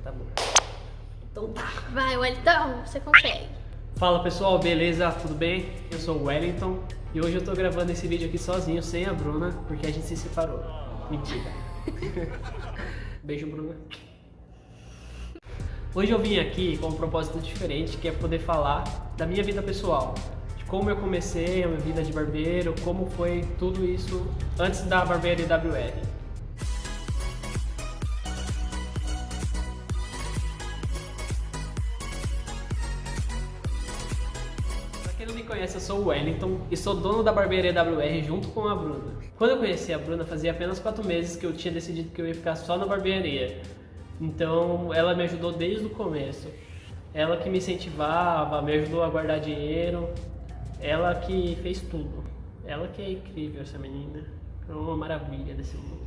Tá bom. Então tá. Vai, Wellington, você consegue. Fala pessoal, beleza? Tudo bem? Eu sou o Wellington e hoje eu tô gravando esse vídeo aqui sozinho, sem a Bruna, porque a gente se separou. Mentira. Beijo, Bruna. Hoje eu vim aqui com um propósito diferente, que é poder falar da minha vida pessoal. De como eu comecei a minha vida de barbeiro, como foi tudo isso antes da barbearia WR. Pra quem não me conhece, eu sou o Wellington e sou dono da barbearia WR junto com a Bruna. Quando eu conheci a Bruna, fazia apenas 4 meses que eu tinha decidido que eu ia ficar só na barbearia. Então ela me ajudou desde o começo. Ela que me incentivava, me ajudou a guardar dinheiro. Ela que fez tudo. Ela que é incrível, essa menina. É uma maravilha desse mundo.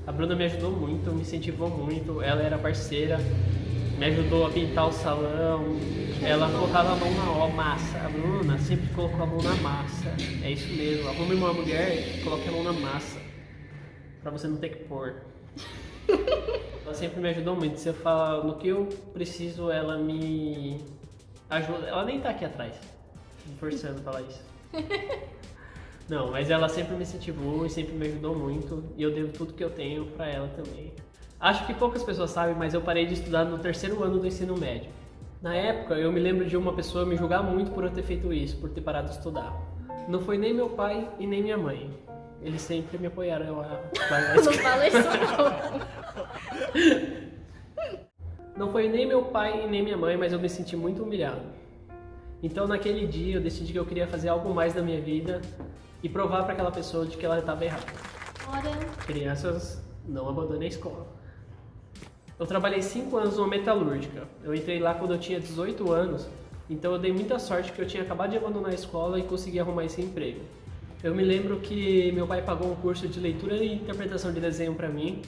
A Bruna me ajudou muito, me incentivou muito. Ela era parceira, me ajudou a pintar o salão. Ela colocava a mão na massa. A Bruna sempre colocou a mão na massa. É isso mesmo. Arrume uma mulher, coloque a mão na massa. Pra você não ter que pôr. Ela sempre me ajudou muito. Se eu falar no que eu preciso, ela me ajuda. Ela nem tá aqui atrás, me forçando a falar isso. Não, mas ela sempre me incentivou e sempre me ajudou muito. E eu devo tudo que eu tenho pra ela também. Acho que poucas pessoas sabem, mas eu parei de estudar no 3º ano do ensino médio. Na época, eu me lembro de uma pessoa me julgar muito por eu ter feito isso, por ter parado de estudar. Não foi nem meu pai e nem minha mãe. Eles sempre me apoiaram a largar a Não escola. fala isso não. Não foi nem meu pai e nem minha mãe, mas eu me senti muito humilhado. Então naquele dia eu decidi que eu queria fazer algo mais da minha vida e provar para aquela pessoa de que ela estava errada. Ora, Crianças, não abandonem a escola. Eu trabalhei 5 anos numa metalúrgica. Eu entrei lá quando eu tinha 18 anos, então eu dei muita sorte que eu tinha acabado de abandonar a escola e consegui arrumar esse emprego. Eu me lembro que meu pai pagou um curso de leitura e interpretação de desenho para mim.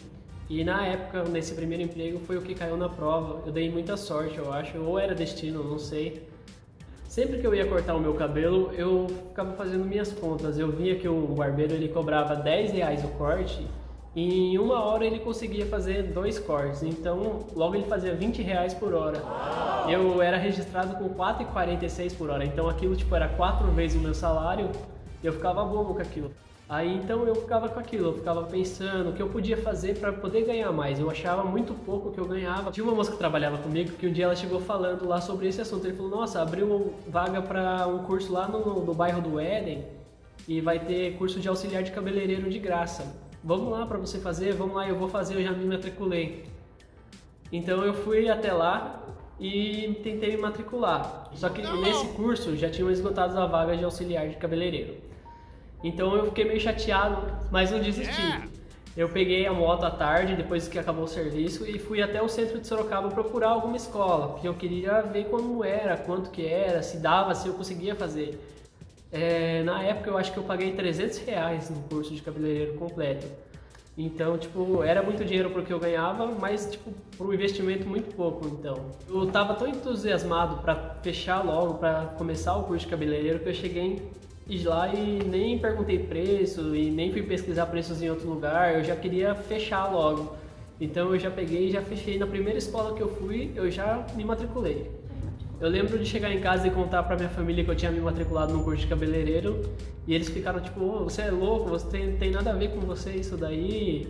E na época, nesse primeiro emprego, foi o que caiu na prova. Eu dei muita sorte, eu acho, ou era destino, não sei. Sempre que eu ia cortar o meu cabelo, eu ficava fazendo minhas contas. Eu via que o barbeiro ele cobrava R$10 o corte e em 1 hora ele conseguia fazer 2 cortes. Então, logo ele fazia R$20 por hora. Eu era registrado com R$4,46 por hora, então aquilo tipo era 4 vezes o meu salário. Eu ficava bobo com aquilo. Aí então eu ficava com aquilo, eu ficava pensando o que eu podia fazer para poder ganhar mais. Eu achava muito pouco o que eu ganhava. Tinha uma moça que trabalhava comigo que um dia ela chegou falando lá sobre esse assunto. Ele falou, nossa, abriu vaga para um curso lá no bairro do Éden e vai ter curso de auxiliar de cabeleireiro de graça. Vamos lá para você fazer? Vamos lá, eu vou fazer, eu já me matriculei. Então eu fui até lá e tentei me matricular. Só que nesse curso já tinham esgotado a vaga de auxiliar de cabeleireiro. Então eu fiquei meio chateado, mas não desisti. Eu peguei a moto à tarde, depois que acabou o serviço, e fui até o centro de Sorocaba procurar alguma escola, porque eu queria ver como era, quanto que era, se dava, se eu conseguia fazer. Na época eu acho que eu paguei R$300 no curso de cabeleireiro completo. Então, tipo, era muito dinheiro pro que eu ganhava, mas, tipo, pro investimento muito pouco, então. Eu tava tão entusiasmado pra fechar logo, pra começar o curso de cabeleireiro, que eu cheguei lá e nem perguntei preço e nem fui pesquisar preços em outro lugar, eu já queria fechar logo. Então eu já peguei e já fechei. Na primeira escola que eu fui, eu já me matriculei. Eu lembro de chegar em casa e contar pra minha família que eu tinha me matriculado no curso de cabeleireiro e eles ficaram tipo, oh, você é louco, você tem nada a ver com você isso daí,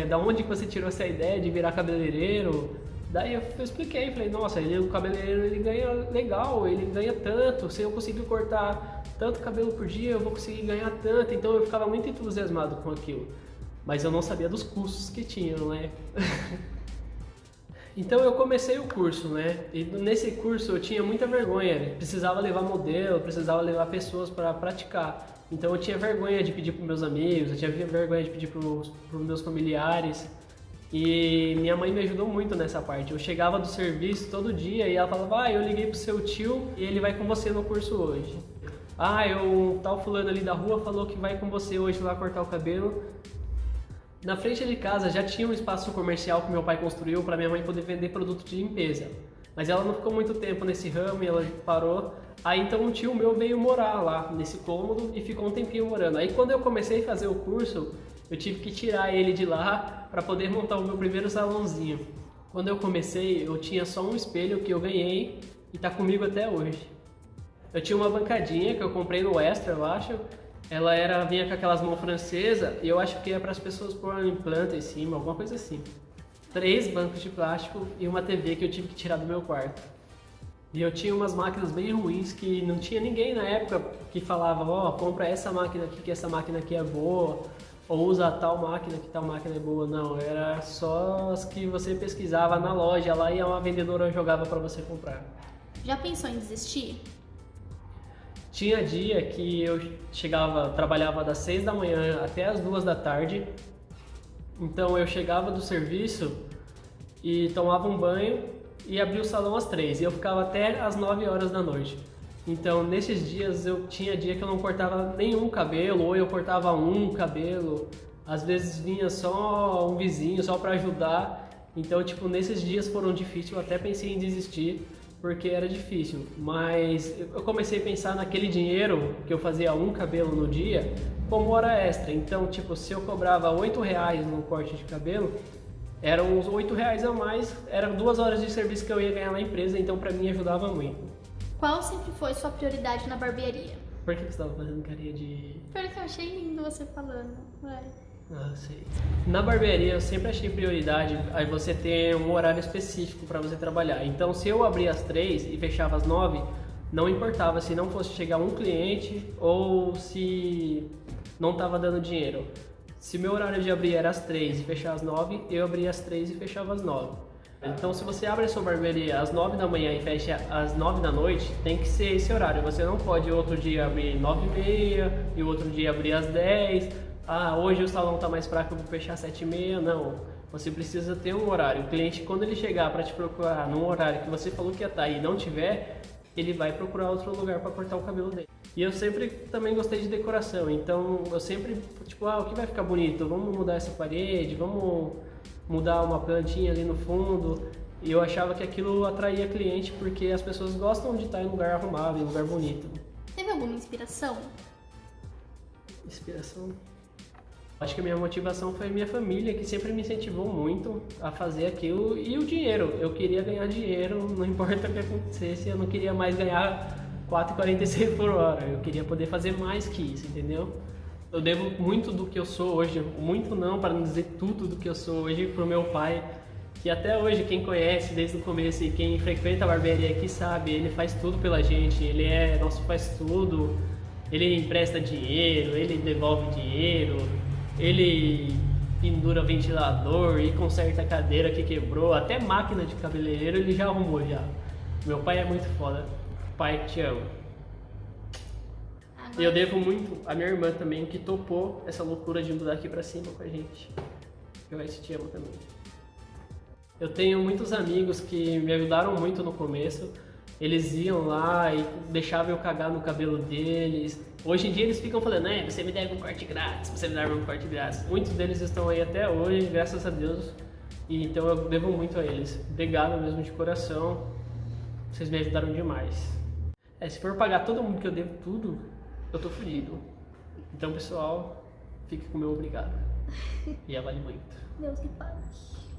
da onde que você tirou essa ideia de virar cabeleireiro? Daí eu expliquei, falei, nossa, o cabeleireiro ele ganha legal, ele ganha tanto, se eu conseguir cortar tanto cabelo por dia, eu vou conseguir ganhar tanto, então eu ficava muito entusiasmado com aquilo. Mas eu não sabia dos custos que tinham, né? Então eu comecei o curso, né? E nesse curso eu tinha muita vergonha, precisava levar modelo, precisava levar pessoas para praticar. Então eu tinha vergonha de pedir para meus amigos, eu tinha vergonha de pedir para os meus familiares. E minha mãe me ajudou muito nessa parte. Eu chegava do serviço todo dia e ela falava, eu liguei pro seu tio e ele vai com você no curso hoje. O tal fulano ali da rua falou que vai com você hoje lá cortar o cabelo. Na frente de casa já tinha um espaço comercial que meu pai construiu para minha mãe poder vender produto de limpeza. Mas ela não ficou muito tempo nesse ramo e ela parou. Aí então um tio meu veio morar lá nesse cômodo e ficou um tempinho morando. Aí quando eu comecei a fazer o curso, Eu tive que tirar ele de lá para poder montar o meu primeiro salãozinho. Quando eu comecei, eu tinha só um espelho que eu ganhei e tá comigo até hoje. Eu tinha uma bancadinha que eu comprei no Extra, eu acho. Ela vinha com aquelas mãos francesas e eu acho que é para as pessoas porem planta em cima, alguma coisa assim. 3 bancos de plástico e uma TV que eu tive que tirar do meu quarto. E eu tinha umas máquinas bem ruins que não tinha ninguém na época que falava, ó, compra essa máquina aqui que essa máquina aqui é boa, ou usa tal máquina que tal máquina é boa. Não, era só as que você pesquisava na loja lá e uma vendedora jogava para você comprar. Já pensou em desistir? Tinha dia que eu trabalhava das 6 da manhã até as 2 da tarde. Então eu chegava do serviço e tomava um banho e abria o salão às 3 e eu ficava até às 9 horas da noite. Então nesses dias eu tinha dia que eu não cortava nenhum cabelo, ou eu cortava um cabelo, às vezes vinha só um vizinho só para ajudar. Então tipo, nesses dias foram difíceis, eu até pensei em desistir porque era difícil, mas eu comecei a pensar naquele dinheiro que eu fazia um cabelo no dia como hora extra. Então tipo, se eu cobrava R$8 no corte de cabelo, eram uns R$8 a mais, eram 2 horas de serviço que eu ia ganhar na empresa, então pra mim ajudava muito. Qual sempre foi sua prioridade na barbearia? Por que você estava fazendo carinha de... Porque eu achei lindo você falando. Vai. Ah, sei. Na barbearia eu sempre achei prioridade aí você ter um horário específico para você trabalhar. Então se eu abria às 3 e fechava às 9, não importava se não fosse chegar um cliente ou se não estava dando dinheiro. Se meu horário de abrir era às 3 e fechar às 9, eu abria às 3 e fechava às 9. Então se você abre a sua barbearia às 9 da manhã e fecha às 9 da noite, tem que ser esse horário. Você não pode outro dia abrir 9h30 e o outro dia abrir às 10. Ah, hoje o salão está mais fraco, eu vou fechar às 7h30. Não, você precisa ter um horário. O cliente, quando ele chegar para te procurar num horário que você falou que ia estar e não tiver, ele vai procurar outro lugar para cortar o cabelo dele. E eu sempre também gostei de decoração, então eu sempre, tipo, o que vai ficar bonito? Vamos mudar essa parede, vamos mudar uma plantinha ali no fundo. E eu achava que aquilo atraía cliente porque as pessoas gostam de estar em lugar arrumado, em lugar bonito. Teve alguma inspiração? Inspiração? Acho que a minha motivação foi a minha família, que sempre me incentivou muito a fazer aquilo, e o dinheiro. Eu queria ganhar dinheiro, não importa o que acontecesse, eu não queria mais ganhar 4,46 por hora, eu queria poder fazer mais que isso, entendeu? Eu devo muito do que eu sou hoje, muito não, para não dizer tudo do que eu sou hoje, pro meu pai, que até hoje quem conhece desde o começo e quem frequenta a barbearia aqui sabe, ele faz tudo pela gente, ele é nosso faz tudo, ele empresta dinheiro, ele devolve dinheiro, ele pendura ventilador e conserta a cadeira que quebrou, até máquina de cabeleireiro ele já arrumou já. Meu pai é muito foda. Pai, te amo. E eu devo muito à minha irmã também, que topou essa loucura de mudar aqui pra cima com a gente. Eu te amo também. Eu tenho muitos amigos que me ajudaram muito no começo. Eles iam lá e deixavam eu cagar no cabelo deles. Hoje em dia eles ficam falando, você me deve um corte grátis, você me deve um corte grátis. Muitos deles estão aí até hoje, graças a Deus. E então eu devo muito a eles. Obrigado mesmo de coração. Vocês me ajudaram demais. Se for pagar todo mundo que eu devo tudo, eu tô fodido. Então, pessoal, fique com o meu obrigado. E vale muito. Deus lhe pague.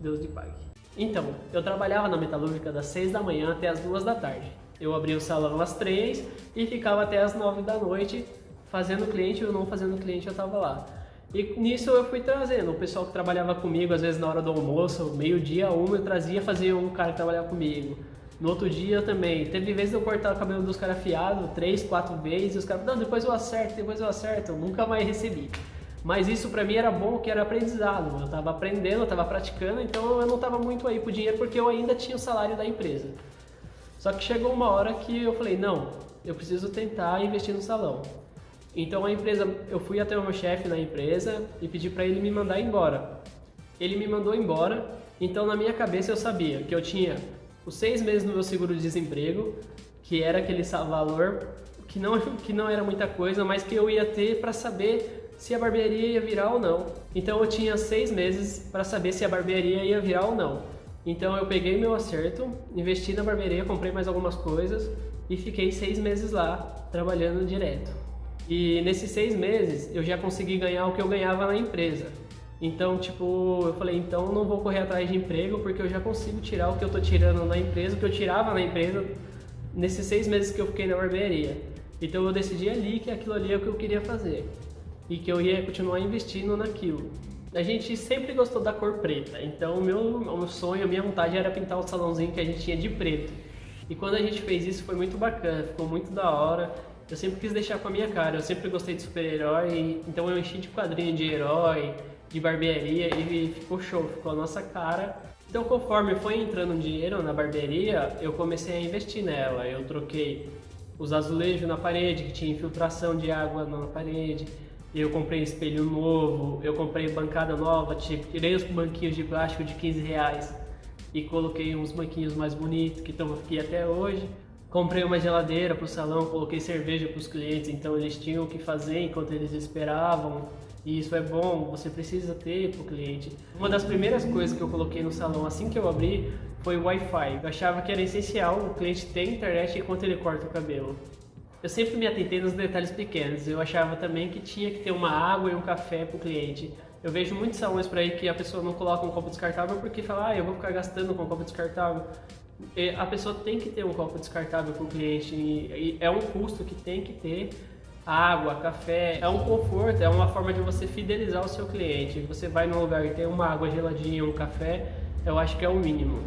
Deus lhe pague. Então, eu trabalhava na metalúrgica das 6 da manhã até as 2 da tarde. Eu abria o salão às 3 e ficava até as 9 da noite fazendo cliente ou não fazendo cliente, eu tava lá. E nisso eu fui trazendo o pessoal que trabalhava comigo, às vezes na hora do almoço, meio-dia, eu trazia, fazia um cara que trabalhava comigo. No outro dia também, teve vezes de eu cortar o cabelo dos caras fiado 3, 4 vezes, e os caras, não, depois eu acerto, eu nunca mais recebi. Mas isso pra mim era bom, que era aprendizado, eu tava aprendendo, eu tava praticando, então eu não tava muito aí pro dinheiro, porque eu ainda tinha o salário da empresa. Só que chegou uma hora que eu falei, não, eu preciso tentar investir no salão. Então a empresa, eu fui até o meu chefe na empresa e pedi pra ele me mandar embora. Ele me mandou embora, então na minha cabeça eu sabia que eu tinha os 6 meses no meu seguro-desemprego, que era aquele valor que não era muita coisa, mas que eu ia ter para saber se a barbearia ia virar ou não. Então eu tinha 6 meses para saber se a barbearia ia virar ou não. Então eu peguei meu acerto, investi na barbearia, comprei mais algumas coisas e fiquei 6 meses lá, trabalhando direto. E nesses 6 meses eu já consegui ganhar o que eu ganhava na empresa. Então, tipo, eu falei, então não vou correr atrás de emprego porque eu já consigo tirar o que eu tô tirando na empresa, o que eu tirava na empresa nesses 6 meses que eu fiquei na barbearia. Então eu decidi ali que aquilo ali é o que eu queria fazer e que eu ia continuar investindo naquilo. A gente sempre gostou da cor preta, então o meu sonho, a minha vontade era pintar o salãozinho que a gente tinha de preto. E quando a gente fez isso foi muito bacana, ficou muito da hora. Eu sempre quis deixar com a minha cara, eu sempre gostei de super-herói, então eu enchi de quadrinho de herói, de barbearia e ficou show, ficou a nossa cara. Então conforme foi entrando dinheiro na barbearia, eu comecei a investir nela. Eu troquei os azulejos na parede, que tinha infiltração de água na parede. Eu comprei espelho novo, eu comprei bancada nova, tirei os banquinhos de plástico de R$15 e coloquei uns banquinhos mais bonitos que estão aqui até hoje. Comprei uma geladeira para o salão, coloquei cerveja para os clientes, então eles tinham o que fazer enquanto eles esperavam. E isso é bom, você precisa ter para o cliente. Uma das primeiras coisas que eu coloquei no salão assim que eu abri foi o Wi-Fi. Eu achava que era essencial o cliente ter internet enquanto ele corta o cabelo. Eu sempre me atentei nos detalhes pequenos. Eu achava também que tinha que ter uma água e um café para o cliente. Eu vejo muitos salões por aí que a pessoa não coloca um copo descartável porque fala, eu vou ficar gastando com um copo descartável. A pessoa tem que ter um copo descartável para o cliente e é um custo que tem que ter. Água, café, é um conforto, é uma forma de você fidelizar o seu cliente. Você vai num lugar e tem uma água geladinha, um café, eu acho que é o mínimo.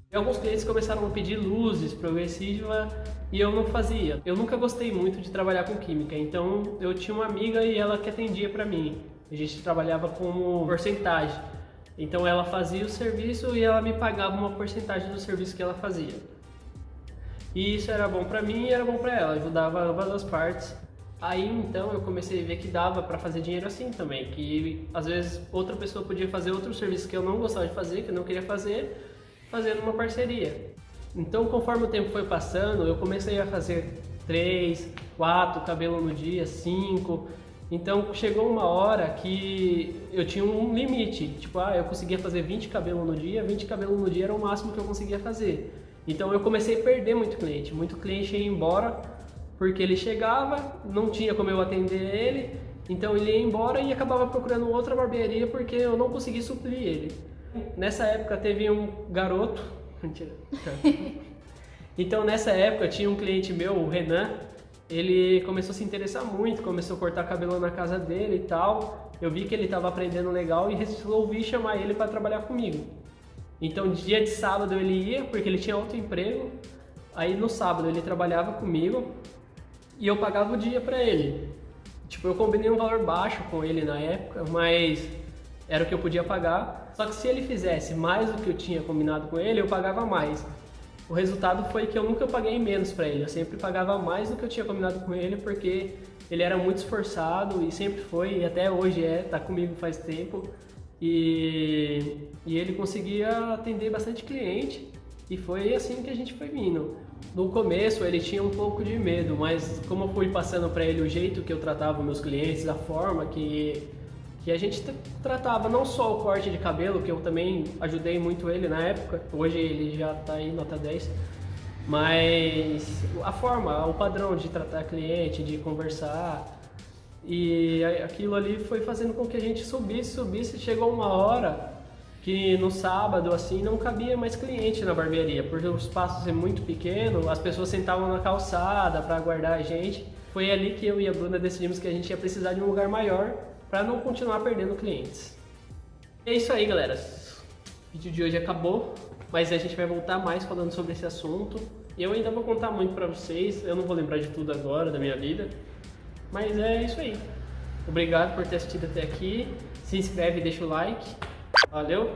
E alguns clientes começaram a pedir luzes progressiva e eu não fazia. Eu nunca gostei muito de trabalhar com química, então eu tinha uma amiga e ela que atendia para mim. A gente trabalhava como porcentagem. Então ela fazia o serviço e ela me pagava uma porcentagem do serviço que ela fazia. E isso era bom para mim e era bom para ela, ajudava ambas as partes. Aí então eu comecei a ver que dava para fazer dinheiro assim também, que às vezes outra pessoa podia fazer outro serviço que eu não gostava de fazer, que eu não queria fazer, fazendo uma parceria. Então conforme o tempo foi passando, eu comecei a fazer 3, 4 cabelos no dia, 5. Então chegou uma hora que eu tinha um limite, tipo, eu conseguia fazer 20 cabelos no dia, 20 cabelos no dia era o máximo que eu conseguia fazer. Então eu comecei a perder muito cliente ia embora, porque ele chegava, não tinha como eu atender ele, então ele ia embora e acabava procurando outra barbearia porque eu não conseguia suprir ele. Nessa época teve um garoto, mentira. Então nessa época tinha um cliente meu, o Renan, ele começou a se interessar muito, começou a cortar cabelo na casa dele e tal. Eu vi que ele estava aprendendo legal e resolvi chamar ele para trabalhar comigo. Então dia de sábado ele ia, porque ele tinha outro emprego, aí no sábado ele trabalhava comigo. E eu pagava o dia pra ele. Tipo, eu combinei um valor baixo com ele na época, mas era o que eu podia pagar. Só que se ele fizesse mais do que eu tinha combinado com ele, eu pagava mais. O resultado foi que eu nunca paguei menos pra ele. Eu sempre pagava mais do que eu tinha combinado com ele, porque ele era muito esforçado e sempre foi, e até hoje tá comigo faz tempo. E ele conseguia atender bastante cliente. E foi assim que a gente foi vindo. No começo ele tinha um pouco de medo, mas como eu fui passando para ele o jeito que eu tratava meus clientes, a forma que a gente tratava não só o corte de cabelo, que eu também ajudei muito ele na época, hoje ele já está aí nota 10, mas a forma, o padrão de tratar cliente, de conversar, e aquilo ali foi fazendo com que a gente subisse, chegou uma hora que no sábado assim não cabia mais cliente na barbearia, porque o espaço ser muito pequeno, as pessoas sentavam na calçada para aguardar a gente. Foi ali que eu e a Bruna decidimos que a gente ia precisar de um lugar maior para não continuar perdendo clientes. É isso aí, galera. O vídeo de hoje acabou, mas a gente vai voltar mais falando sobre esse assunto. Eu ainda vou contar muito para vocês, eu não vou lembrar de tudo agora da minha vida, mas é isso aí. Obrigado por ter assistido até aqui. Se inscreve e deixa o like. Valeu!